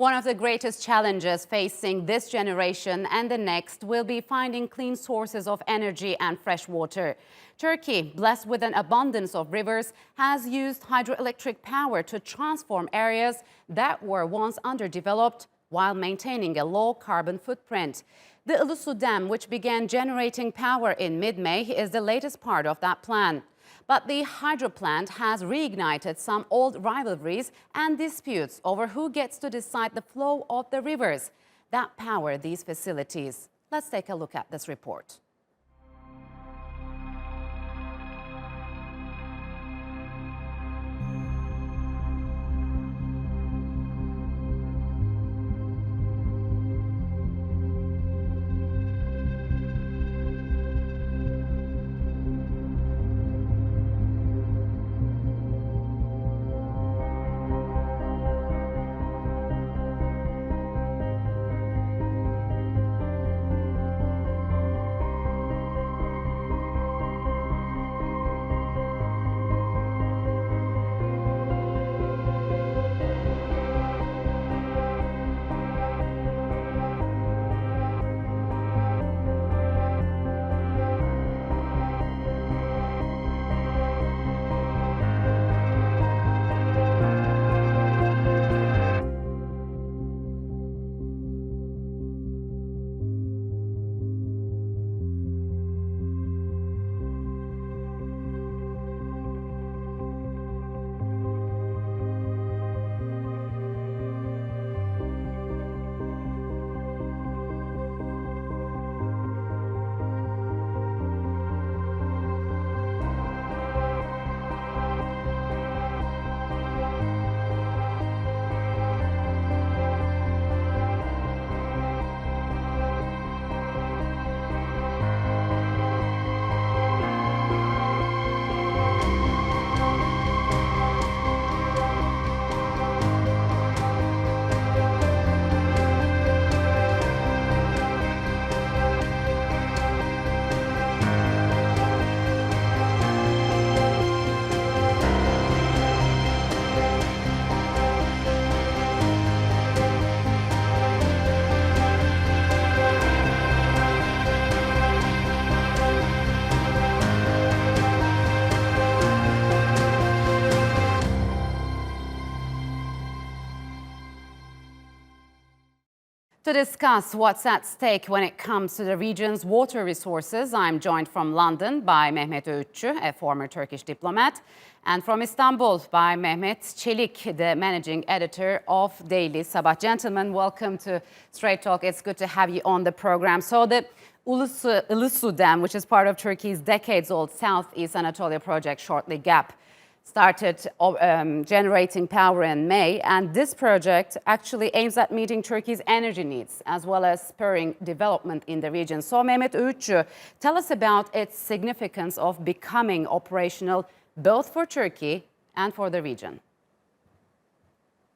One of the greatest challenges facing this generation and the next will be finding clean sources of energy and fresh water. Turkey, blessed with an abundance of rivers, has used hydroelectric power to transform areas that were once underdeveloped while maintaining a low carbon footprint. The Ilisu Dam, which began generating power in mid-May, is the latest part of that plan. But the hydro plant has reignited some old rivalries and disputes over who gets to decide the flow of the rivers that power these facilities. Let's take a look at this report. To discuss what's at stake when it comes to the region's water resources, I'm joined from London by Mehmet Ogutcu, a former Turkish diplomat, and from Istanbul by Mehmet Celik, the managing editor of daily Sabah. Gentlemen, welcome to Straight Talk. It's good to have you on the program. So the Ilisu Dam, which is part of Turkey's decades-old Southeast Anatolia project, shortly GAP, started generating power in May, and this project actually aims at meeting Turkey's energy needs as well as spurring development in the region. So Mehmet Ogutcu, tell us about its significance of becoming operational both for Turkey and for the region.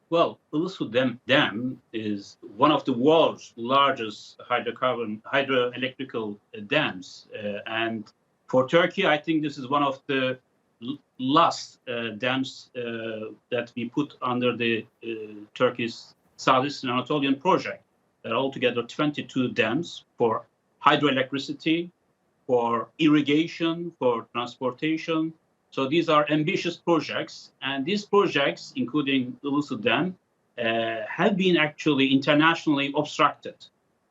Well, Ilisu Dam is one of the world's largest hydroelectrical dams, and for Turkey, I think this is one of the last dams that we put under the Turkish Southeast Anatolian project. There are altogether 22 dams for hydroelectricity, for irrigation, for transportation. So these are ambitious projects, and these projects, including the Ilisu Dam, have been actually internationally obstructed.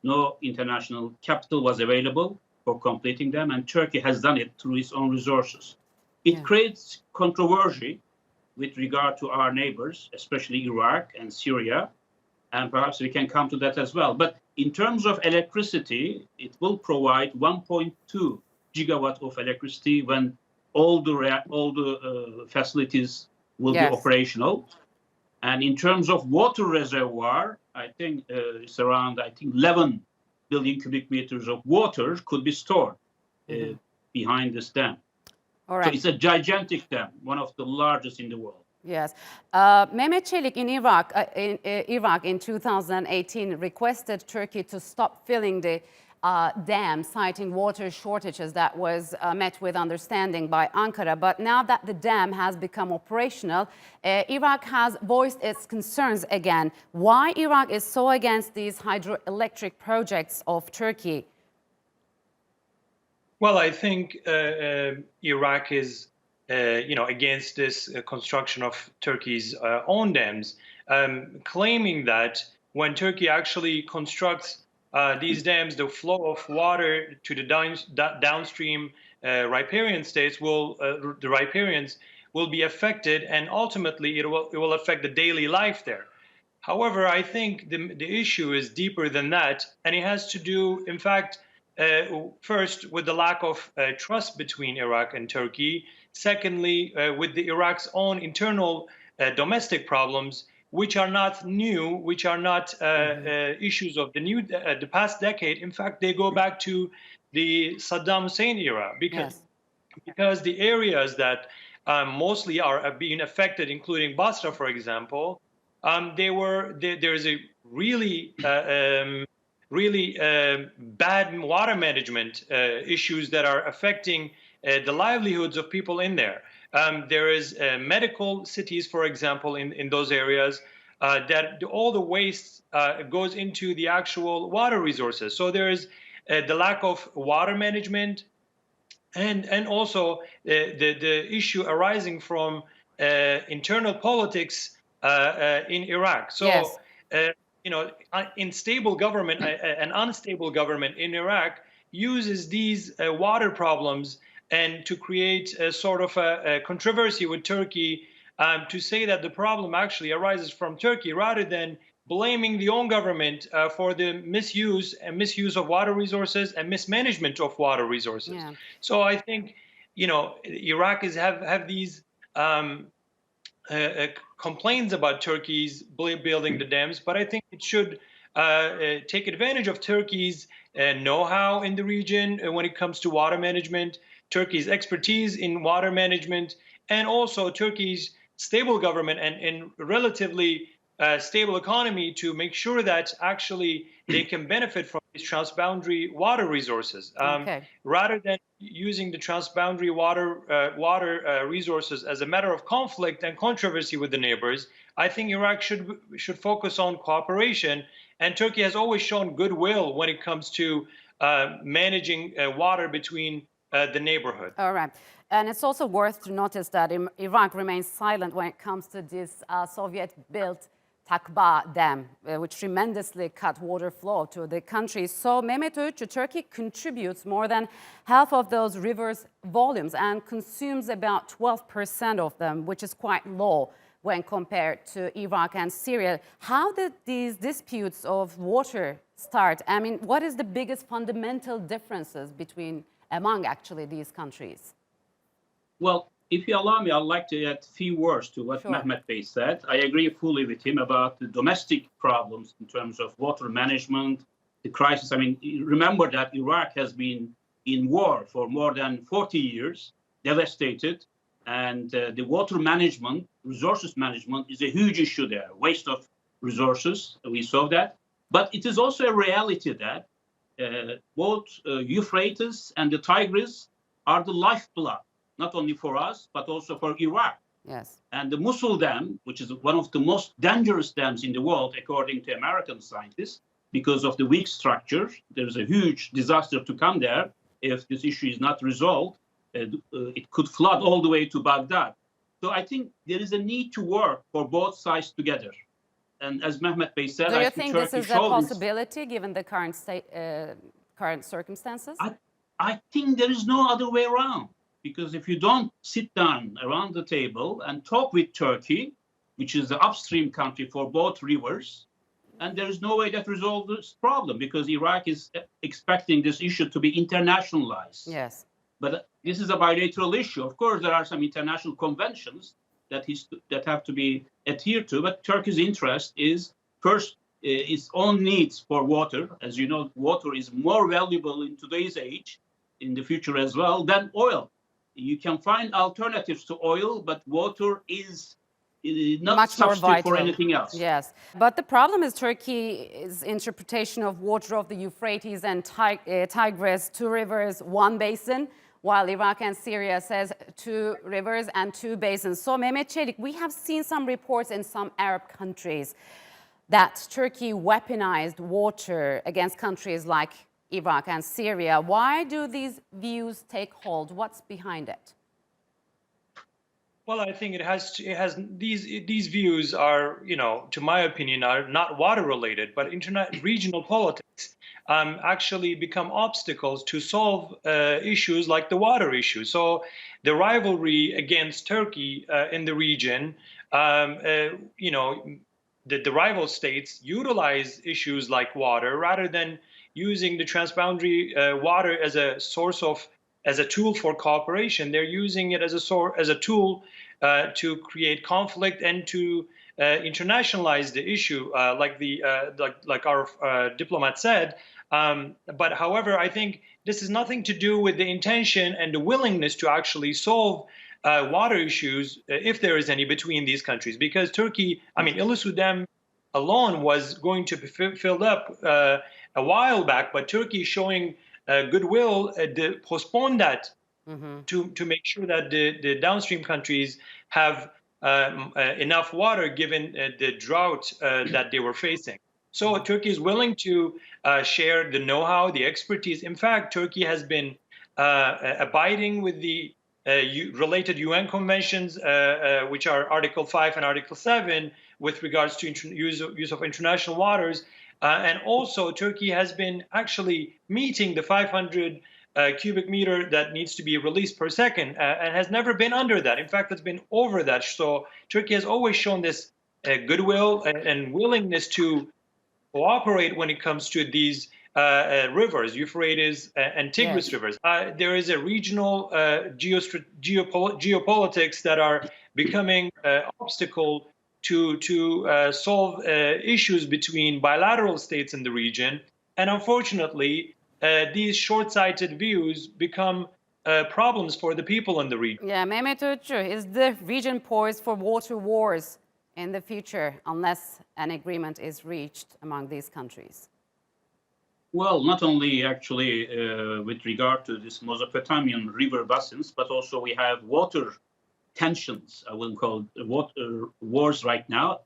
No international capital was available for completing them, and Turkey has done it through its own resources. It creates controversy with regard to our neighbors, especially Iraq and Syria, and perhaps we can come to that as well. But in terms of electricity, it will provide 1.2 gigawatt of electricity when all the facilities will be operational. And in terms of water reservoir, I think it's around 11 billion cubic meters of water could be stored behind this dam. All right. So it's a gigantic dam, one of the largest in the world. Yes. Mehmet Celik in Iraq in 2018 requested Turkey to stop filling the dam, citing water shortages that was met with understanding by Ankara. But now that the dam has become operational, Iraq has voiced its concerns again. Why Iraq is so against these hydroelectric projects of Turkey? Well, I think Iraq is, against this construction of Turkey's own dams, claiming that when Turkey actually constructs these dams, the flow of water to the downstream riparian states the riparians will be affected, and ultimately it will affect the daily life there. However, I think the issue is deeper than that, and it has to do, in fact, first, with the lack of trust between Iraq and Turkey. Secondly, with the Iraq's own internal domestic problems, which are not new, which are not issues of the past decade. In fact, they go back to the Saddam Hussein era, because the areas that mostly are being affected, including Basra, for example, there is a really bad water management issues that are affecting the livelihoods of people in there. There is medical cities, for example, in those areas that all the waste goes into the actual water resources. So there is the lack of water management, and also the issue arising from internal politics in Iraq. So. Yes. Unstable government in Iraq uses these water problems and to create a sort of a controversy with Turkey, to say that the problem actually arises from Turkey, rather than blaming the own government for the misuse of water resources and mismanagement of water resources. Yeah. So I think, Iraqis have these complaints about Turkey's building the dams, but I think it should take advantage of Turkey's know-how in the region when it comes to water management, Turkey's expertise in water management, and also Turkey's stable government and relatively stable economy, to make sure that actually they can benefit from these transboundary water resources, rather than using the transboundary water resources as a matter of conflict and controversy with the neighbors. I think Iraq should focus on cooperation, and Turkey has always shown goodwill when it comes to managing water between the neighborhood. All right. And it's also worth to notice that Iraq remains silent when it comes to this Soviet-built Takba Dam, which tremendously cut water flow to the country. So, Mehmet Ogutcu, Turkey contributes more than half of those rivers' volumes and consumes about 12% of them, which is quite low when compared to Iraq and Syria. How did these disputes of water start? I mean, what is the biggest fundamental differences among actually these countries? Well, if you allow me, I'd like to add a few words to what Mehmet Bey said. I agree fully with him about the domestic problems in terms of water management, the crisis. I mean, remember that Iraq has been in war for more than 40 years, devastated, and the water management, resources management is a huge issue there, waste of resources, we saw that. But it is also a reality that both Euphrates and the Tigris are the lifeblood, not only for us, but also for Iraq. Yes. And the Mosul Dam, which is one of the most dangerous dams in the world, according to American scientists, because of the weak structure, there's a huge disaster to come there. If this issue is not resolved, it could flood all the way to Baghdad. So I think there is a need to work for both sides together. And as Mehmet Bey said, do you think this is a possibility given the current circumstances? I think there is no other way around. Because if you don't sit down around the table and talk with Turkey, which is the upstream country for both rivers, and there is no way that resolves this problem, because Iraq is expecting this issue to be internationalized. Yes. But this is a bilateral issue. Of course, there are some international conventions that have to be adhered to, but Turkey's interest is first its own needs for water. As you know, water is more valuable in today's age, in the future as well, than oil. You can find alternatives to oil, but water is not much more substitute vital for anything else. Yes, but the problem is Turkey's interpretation of water of the Euphrates and Tigris, two rivers, one basin, while Iraq and Syria says two rivers and two basins. So Mehmet Celik, we have seen some reports in some Arab countries that Turkey weaponized water against countries like Iraq and Syria. Why do these views take hold? What's behind it? Well, I think it has these views are, to my opinion, are not water related, but regional politics actually become obstacles to solve issues like the water issue. So the rivalry against Turkey in the region, the rival states utilize issues like water rather than using the transboundary water as a tool for cooperation. They're using it as a tool to create conflict and to internationalize the issue, like our diplomat said. But however, I think this has nothing to do with the intention and the willingness to actually solve water issues, if there is any, between these countries. Because Turkey, Ilisu Dam alone was going to be filled up a while back, but Turkey showing goodwill to postpone that to make sure that the downstream countries have enough water given the drought that they were facing. So Turkey is willing to share the know-how, the expertise. In fact, Turkey has been abiding with the related UN conventions, which are Article 5 and Article 7, with regards to use of international waters. And also, Turkey has been actually meeting the 500 cubic meter that needs to be released per second, and has never been under that. In fact, it's been over that. So Turkey has always shown this goodwill and willingness to cooperate when it comes to these rivers, Euphrates and Tigris rivers. There is a regional geopolitics that are becoming obstacle to solve issues between bilateral states in the region. And unfortunately, these short-sighted views become problems for the people in the region. Yeah, Mehmet Ogutcu, is the region poised for water wars in the future unless an agreement is reached among these countries? Well, not only actually with regard to this Mesopotamian river basins, but also we have water tensions, I will call it water wars right now.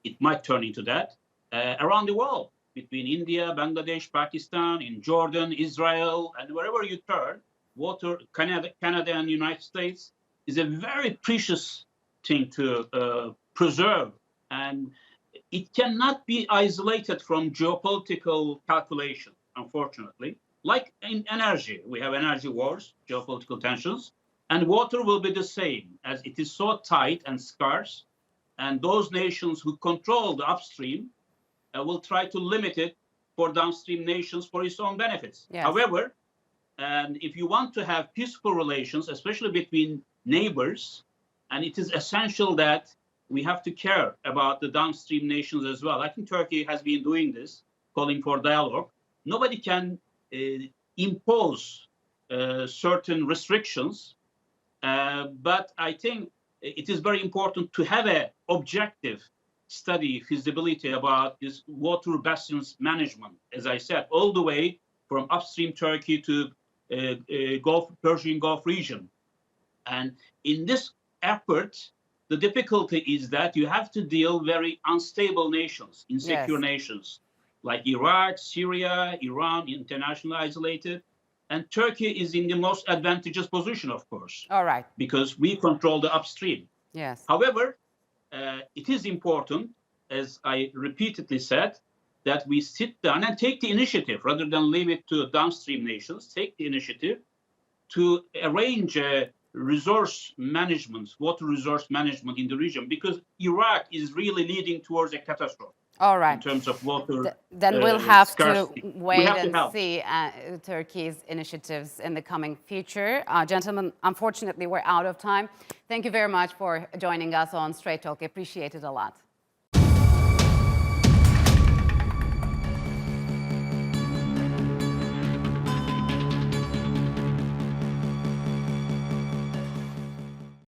It might turn into that around the world, between India, Bangladesh, Pakistan, in Jordan, Israel, and wherever you turn, water, Canada and United States is a very precious thing to preserve. And it cannot be isolated from geopolitical calculation, unfortunately. Like in energy, we have energy wars, geopolitical tensions, and water will be the same, as it is so tight and scarce. And those nations who control the upstream will try to limit it for downstream nations for its own benefits. Yes. However, and if you want to have peaceful relations, especially between neighbors, and it is essential that we have to care about the downstream nations as well. I think Turkey has been doing this, calling for dialogue. Nobody can impose certain restrictions, but I think it is very important to have an objective study, feasibility about this water basins management, as I said, all the way from upstream Turkey to Persian Gulf region. And in this effort, the difficulty is that you have to deal very unstable nations, insecure nations, like Iraq, Syria, Iran, internationally isolated. And Turkey is in the most advantageous position, of course. All right. Because we control the upstream. Yes. However, it is important, as I repeatedly said, that we sit down and take the initiative, rather than leave it to downstream nations, take the initiative to arrange resource management, water resource management in the region, because Iraq is really leading towards a catastrophe. All right. In terms of water then we'll have scarcity. to wait and see Turkey's initiatives in the coming future. Gentlemen, unfortunately, we're out of time. Thank you very much for joining us on Straight Talk. Appreciate it a lot.